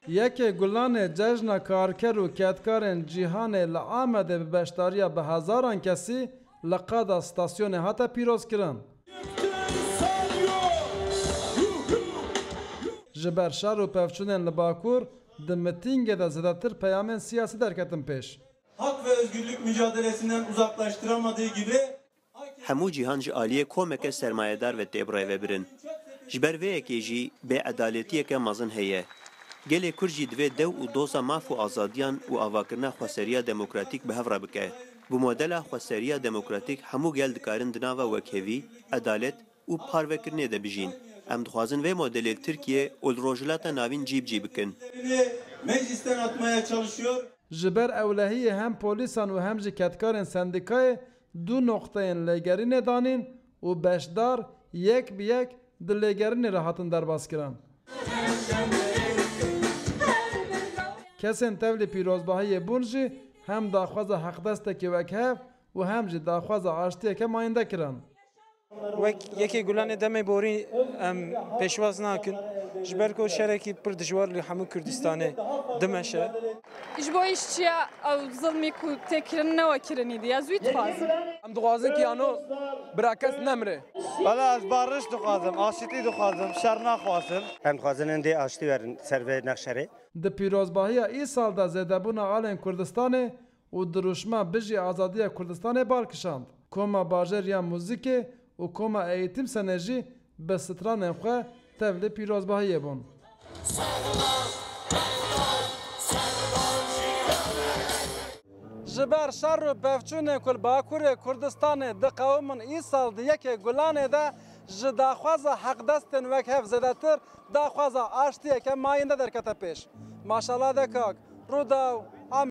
یکی گلان جشن کارکر و کتکارن جیهان لعامده به بشتاریا به هزاران کسی لقاد استاسیون هاتا پیروز کرن. جبر شهر و پفچونن لباکور دمتینگ ده زدتر پیامن siyasi derketin peş. Hak ve özgürlük mücadelesinden uzaklaştıramadığı gibi hemû cîhan ji aliyê komeke sermayedar ve têbirê vebirin. Ji ber vê yekê jî bêedaletiyeke mezin heye. Gelê Kurd jî divê dew û doza maf û azadiyan û avakirina xweseriya demokratîk bi hev re bike. Bu modela xweseriya demokratîk hemû gel dikarin di nava wekhevî, edalet û parvekirinê de bijîn. Em dixwazin vê modelê Tirkiye û li rojhilata navîn cîb bikin. meclisten atmaya çalışıyor. Ji ber ewlehiyê hem polîsan û hem jî ketkarên sendikayê du noqteyên lêgerînê danîn û beşdar yek bi yek di lêgerînê re hatin derbaskiran. Kesên tevlî pîrozbahiyê bûn jî hem daxwaza heqdestekê wekhev û hem jî daxwaza aştiyeke mayînde kirin. Wek yekê gulanê demê borî em pêşwaz nakin ji ber ku şerekî pir dijwar li hemû Kurdistanê dimeşe. Ji bo îşçiya ew zilmê ku têkirin newekirinî diye zû dixwazin. Em dixwazin ki ano bira kes nemre. Valla ez barış dixwazim, aşitî dixwazim, şer naxwazim. Em dixwazin endê aştî verin ser vê nexşerê. Di pîrozbahiya îsal de zêdebûna alên Kurdistanê û dirûşma bijî azadiya Kurdistanê barkişand. Koma bajêr ya muzîkê û koma eğitim senê jî bi stranên xwe tevlî pîrozbahiyê bûn. Ji ber şer û pevçûnê ku li Bakurê Kurdistanê diqewimin îsal di yekê gulanê de ji daxwaza heqdestên wekhev zêdetir daxwaza aştiyeke mayînde derkete pêş. Maşallah dekak, Rûdaw